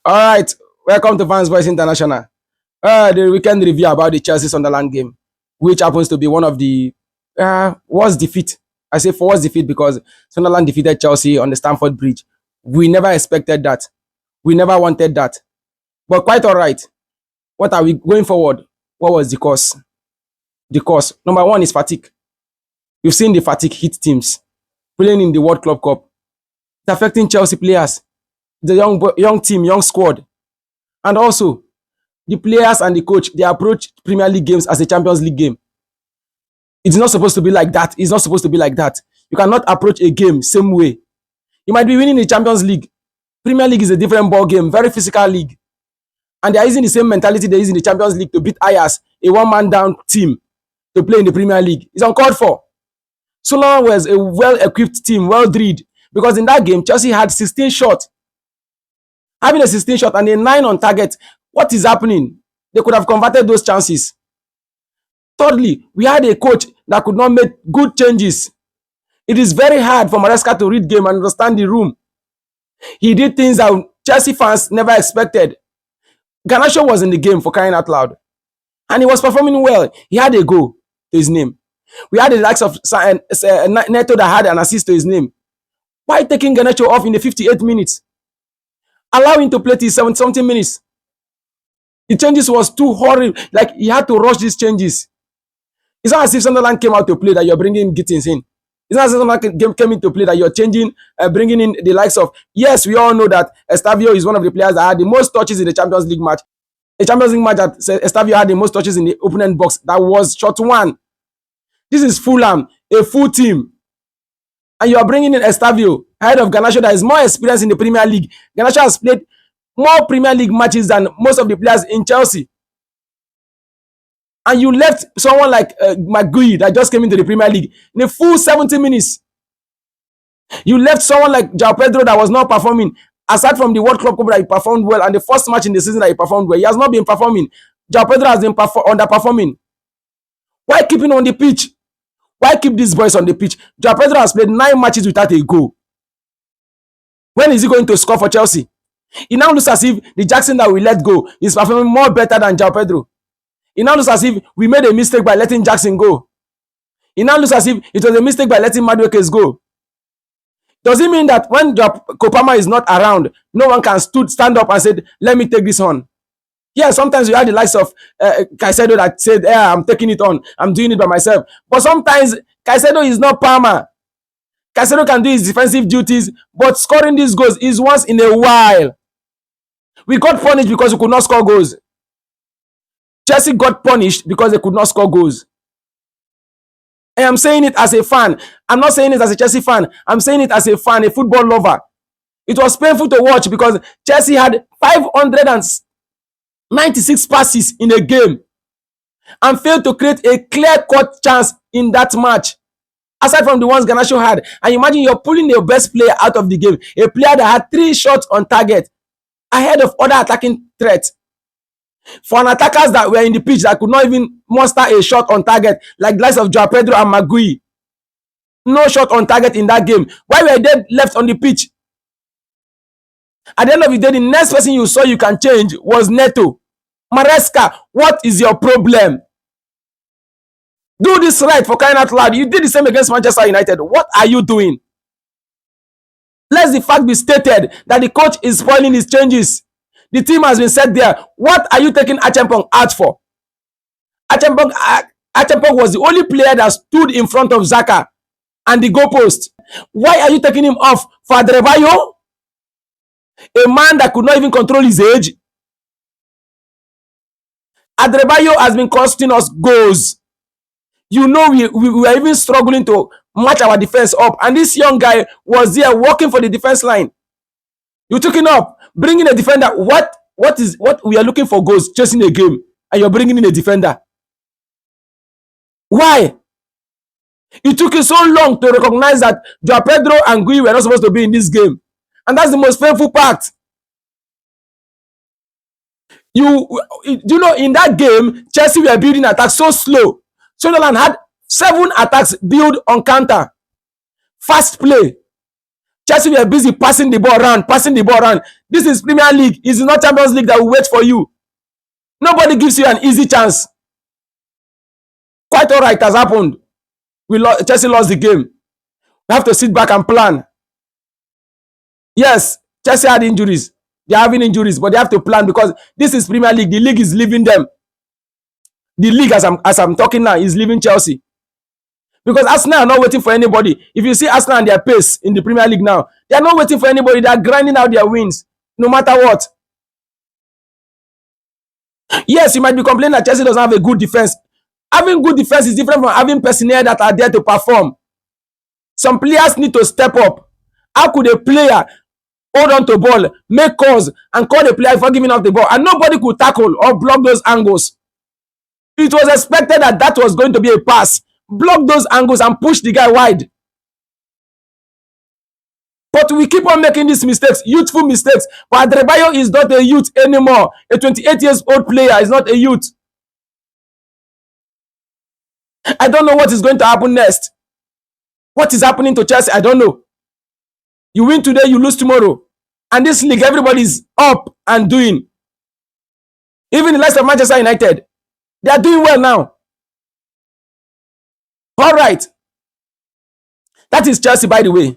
All right, welcome to Fans Voice International. The weekend review about the Chelsea Sunderland game, which happens to be one of the worst defeat. I say for worst defeat because Sunderland defeated Chelsea on the Stamford Bridge. We never expected that. We never wanted that. But quite all right. What are we going forward? What was the cause? The cause number one is fatigue. You've seen the fatigue hit teams playing in the World Club Cup. It's affecting Chelsea players, the young team, young squad, and also the players and the coach. They approach Premier League games as a Champions League game. It's not supposed to be like that. It's not supposed to be like that. You cannot approach a game same way. You might be winning the Champions League. Premier League is a different ball game, very physical league, and they are using the same mentality they use in the Champions League to beat Ajax, a one-man down team, to play in the Premier League. It's uncalled for. Sunderland was a well-equipped team, well-drilled, because in that game, Chelsea had 16 shots. Having a 16 shot and a 9 on target, what is happening? They could have converted those chances. Thirdly, we had a coach that could not make good changes. It is very hard for Maresca to read game and understand the room. He did things that Chelsea fans never expected. Garnacho was in the game, for crying out loud, and he was performing well. He had a goal to his name. We had the likes of Neto that had an assist to his name. Why taking Garnacho off in the 58 minutes? Allow him to play till 70 minutes. The changes was too horrible. Like, he had to rush these changes. It's not as if Sunderland came out to play that you're bringing Gittins in. It's not as if Sunderland came into play that you're changing, bringing in the likes of... Yes, we all know that Estavio is one of the players that had the most touches in the Champions League match. A Champions League match that Estavio had the most touches in the opponent box. That was shot one. This is Fulham, a full team. And you are bringing in Estavio ahead of Garnacho that is more experienced in the Premier League. Garnacho has played more Premier League matches than most of the players in Chelsea. And you left someone like McGui that just came into the Premier League in a full 70 minutes. You left someone like João Pedro that was not performing. Aside from the World Club Cup that he performed well and the first match in the season that he performed well, he has not been performing. João Pedro has been underperforming. Why keep him on the pitch? Why keep these boys on the pitch? João Pedro has played 9 matches without a goal. When is he going to score for Chelsea? It now looks as if the Jackson that we let go is performing more better than João Pedro. It now looks as if we made a mistake by letting Jackson go. It now looks as if it was a mistake by letting Madueke go. Does it mean that when Kopama is not around, no one can stand up and say, let me take this on? Yeah, sometimes you have the likes of Caicedo that said, yeah, I'm taking it on. I'm doing it by myself. But sometimes Caicedo is not Palmer. Caicedo can do his defensive duties, but scoring these goals is once in a while. We got punished because we could not score goals. Chelsea got punished because they could not score goals. I am saying it as a fan. I'm not saying it as a Chelsea fan. I'm saying it as a fan, a football lover. It was painful to watch because Chelsea had 596 passes in a game and failed to create a clear-cut chance in that match, aside from the ones Garnacho had. And imagine you're pulling your best player out of the game, a player that had 3 shots on target ahead of other attacking threats. For an attackers that were in the pitch that could not even muster a shot on target, like the likes of João Pedro and McGui. No shot on target in that game. Why were they left on the pitch? At the end of the day, the next person you saw you can change was Neto. Maresca, what is your problem? Do this right, for crying out loud. You did the same against Manchester United. What are you doing? Let the fact be stated that the coach is spoiling his changes. The team has been set there. What are you taking Achampong out for? Achampong was the only player that stood in front of Xhaka and the goalpost. Why are you taking him off for Adebayo? A man that could not even control his age. Adebayo has been costing us goals. You know, we were even struggling to match our defense up. And this young guy was there working for the defense line. You took him up, bringing a defender. What we are looking for goals, chasing a game, and you're bringing in a defender. Why? It took you so long to recognize that João Pedro and Gui were not supposed to be in this game. And that's the most painful part. You know, in that game, Chelsea were building attacks so slow. Sunderland had 7 attacks built on counter. Fast play. Chelsea were busy passing the ball around, passing the ball around. This is Premier League. It's not Champions League that will wait for you. Nobody gives you an easy chance. Quite all right has happened. Chelsea lost the game. We have to sit back and plan. Yes, Chelsea had injuries. They are having injuries, but they have to plan because this is Premier League. The league is leaving them. The league, as I'm talking now, is leaving Chelsea. Because Arsenal are not waiting for anybody. If you see Arsenal and their pace in the Premier League now, they are not waiting for anybody. They are grinding out their wins, no matter what. Yes, you might be complaining that Chelsea doesn't have a good defense. Having good defense is different from having personnel that are there to perform. Some players need to step up. How could a player hold on to ball, make calls, and call the player for giving up the ball, and nobody could tackle or block those angles? It was expected that that was going to be a pass. Block those angles and push the guy wide. But we keep on making these mistakes, youthful mistakes. But Adebayo is not a youth anymore. A 28 years old player is not a youth. I don't know what is going to happen next. What is happening to Chelsea? I don't know. You win today, you lose tomorrow. And this league, everybody is up and doing. Even the likes of Manchester United, they are doing well now. All right. That is Chelsea, by the way.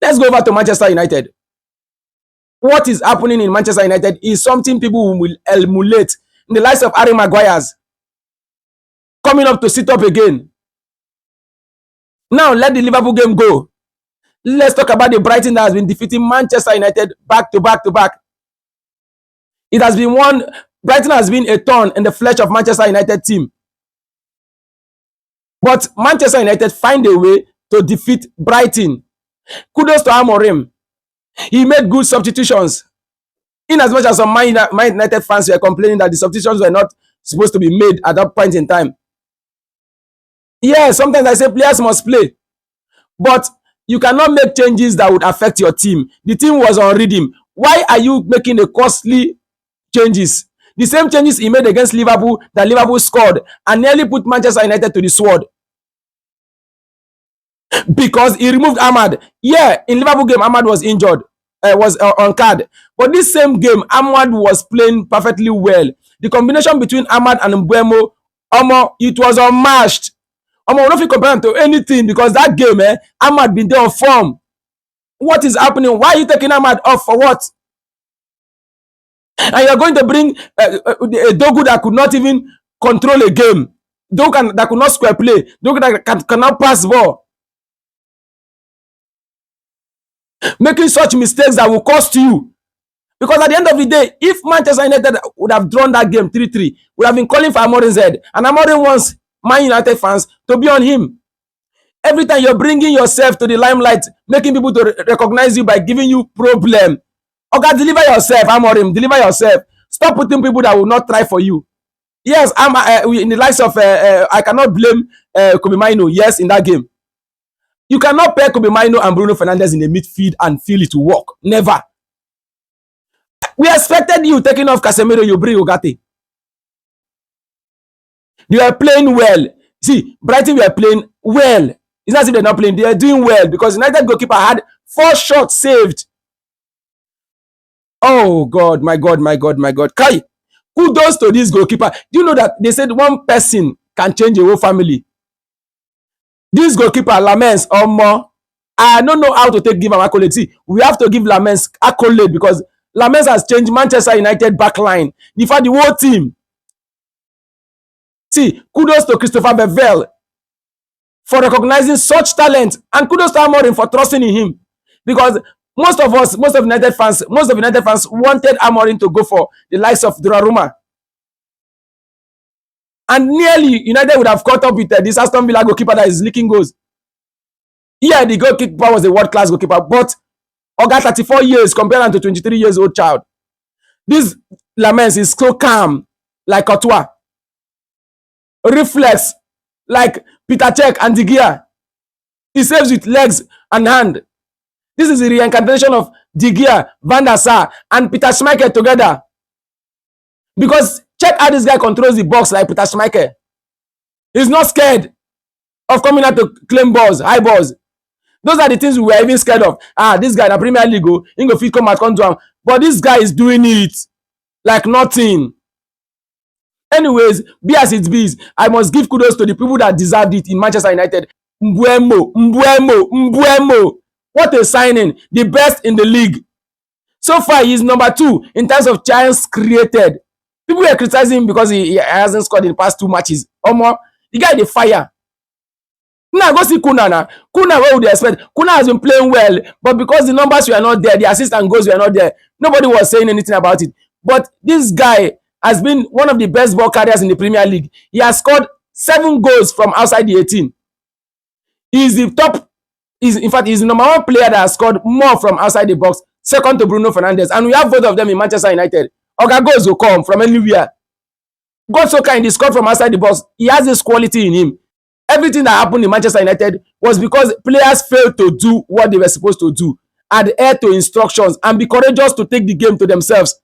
Let's go over to Manchester United. What is happening in Manchester United is something people will emulate in the likes of Harry Maguire's coming up to sit up again. Now, let the Liverpool game go. Let's talk about the Brighton that has been defeating Manchester United back to back to back. It has been one. Brighton has been a thorn in the flesh of Manchester United team. But Manchester United find a way to defeat Brighton. Kudos to Amorim. He made good substitutions. In as much as some Man United fans were complaining that the substitutions were not supposed to be made at that point in time. Yeah, sometimes I say players must play. But you cannot make changes that would affect your team. The team was on rhythm. Why are you making the costly changes? The same changes he made against Liverpool that Liverpool scored and nearly put Manchester United to the sword. Because he removed Ahmad. Yeah, in Liverpool game, Ahmad was injured. Was on card. But this same game, Ahmad was playing perfectly well. The combination between Ahmad and Mbeumo, it was unmatched. We don't compare him to anything because that game, Ahmad been there on form. What is happening? Why are you taking Ahmad off for what? And you're going to bring a Dogu that could not even control a game. Dogu that could not square play. Dogu that cannot pass ball. Making such mistakes that will cost you. Because at the end of the day, if Manchester United would have drawn that game 3-3, would have been calling for Amorim's head. And Amorim wants Man United fans to be on him. Every time you're bringing yourself to the limelight, making people to recognize you by giving you problem. Okay, deliver yourself, Amorim. Deliver yourself. Stop putting people that will not try for you. Yes, in the likes of, I cannot blame Kobe Mino. Yes, in that game. You cannot pair Kobe Mino and Bruno Fernandes in the midfield and feel it to work. Never. We expected you taking off Casemiro, you bring Ugarte. You are playing well. See, Brighton were playing well. It's not as if they're not playing. They are doing well because United goalkeeper had 4 shots saved. Oh, God, my God, my God, my God. Kai, kudos to this goalkeeper. Do you know that they said one person can change a whole family? This goalkeeper, Lamens, I don't know how to give him accolade. See, we have to give Lamens accolade because Lamens has changed Manchester United backline. In fact, the whole team. See, kudos to Christopher Bevel for recognizing such talent, and kudos to Amorim for trusting in him. Because most of United fans wanted Amorim to go for the likes of Donnarumma. And nearly United would have caught up with this Aston Villa goalkeeper that is leaking goals. Yeah, the goalkeeper was a world-class goalkeeper, but Oga 34 years compared to 23 years old child. This Lamens is so calm, like Courtois. Reflex, like Peter Cech and De Gea. He saves with legs and hand. This is the reincarnation of De Gea, Van der Sar, and Peter Schmeichel together. Because check how this guy controls the box like Peter Schmeichel. He's not scared of coming out to claim balls, high balls. Those are the things we were even scared of. This guy in the Premier League, he go fit come out come do am. But this guy is doing it like nothing. Anyways, be as it be, I must give kudos to the people that deserved it in Manchester United. Mbuemo. What a signing. The best in the league. So far, he's number 2 in terms of chance created. People were criticizing him because he hasn't scored in the past 2 matches. Omo, the guy, the fire. Now go see Kuna now. Kuna, what would you expect? Kuna has been playing well, but because the numbers were not there, the assist and goals were not there, nobody was saying anything about it. But this guy has been one of the best ball carriers in the Premier League. He has scored 7 goals from outside the 18. He's the top, in fact, he's the number 1 player that has scored more from outside the box, second to Bruno Fernandes. And we have both of them in Manchester United. Oga goals will come from anywhere. God so kind, he scored from outside the box. He has this quality in him. Everything that happened in Manchester United was because players failed to do what they were supposed to do, adhere to instructions, and be courageous to take the game to themselves.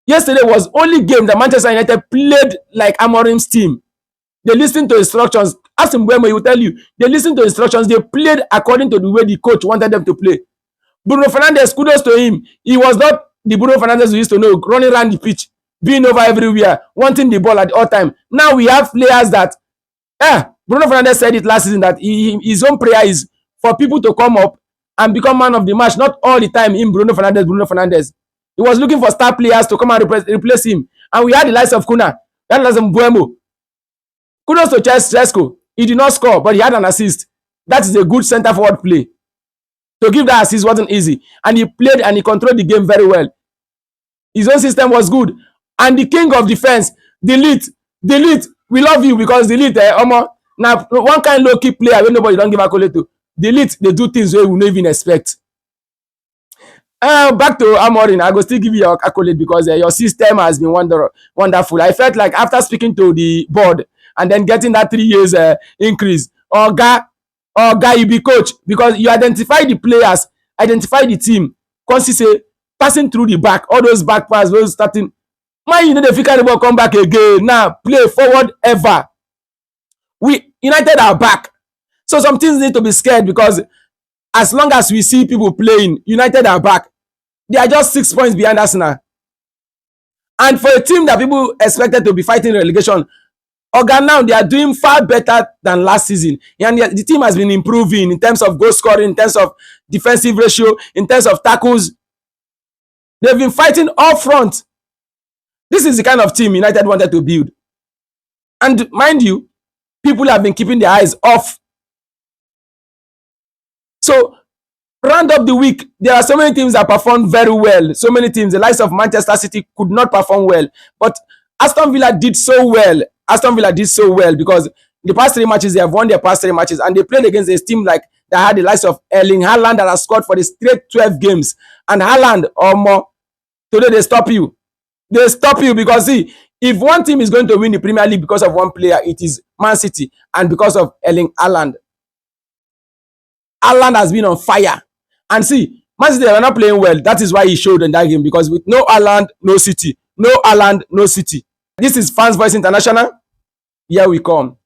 Yesterday was only game that Manchester United played like Amorim's team. They listened to instructions. Ask Mbeumo, he will tell you. They listened to instructions. They played according to the way the coach wanted them to play. Bruno Fernandes, kudos to him. He was not the Bruno Fernandes we used to know, running around the pitch, being over everywhere, wanting the ball at all time. Now we have players that, Bruno Fernandes said it last season that his own prayer is for people to come up and become man of the match, not all the time in Bruno Fernandes. He was looking for star players to come and replace him. And we had the likes of Kuna, we had the likes of Mbeumo. Kudos to Chesko. He did not score, but he had an assist. That is a good center forward play. To give that assist wasn't easy. And he played and he controlled the game very well. His own system was good. And the king of defense, Delete. We love you because Delete, now one kind low-key player when nobody don't give accolade to. Delete, they do things we will not even expect. Back to Amorim, I go still give you your accolade because your system has been wonderful. I felt like after speaking to the board and then getting that 3 years increase, Oga, you be coach because you identify the players, identify the team. Consistency passing through the back, all those back pass, those starting. Man, you know the carry ball come back again. Now play forward ever. We United are back. So some things need to be scared because as long as we see people playing, United are back. They are just 6 points behind us now. And for a team that people expected to be fighting relegation, Oga now they are doing far better than last season. And the team has been improving in terms of goal scoring, in terms of defensive ratio, in terms of tackles. They've been fighting up front. This is the kind of team United wanted to build. And mind you, people have been keeping their eyes off. So, round up the week, there are so many teams that performed very well. So many teams, the likes of Manchester City could not perform well. But Aston Villa did so well. Because the past 3 matches, they have won their past 3 matches. And they played against a team like that had the likes of Erling Haaland that has scored for the straight 12 games. And Haaland or more, today they stop you. They stop you because see, if one team is going to win the Premier League because of one player, it is Man City and because of Erling Haaland. Haaland has been on fire. And see, Man City are not playing well. That is why he showed in that game because with no Haaland, no City. No Haaland, no City. This is Fans Voice International. Here we come.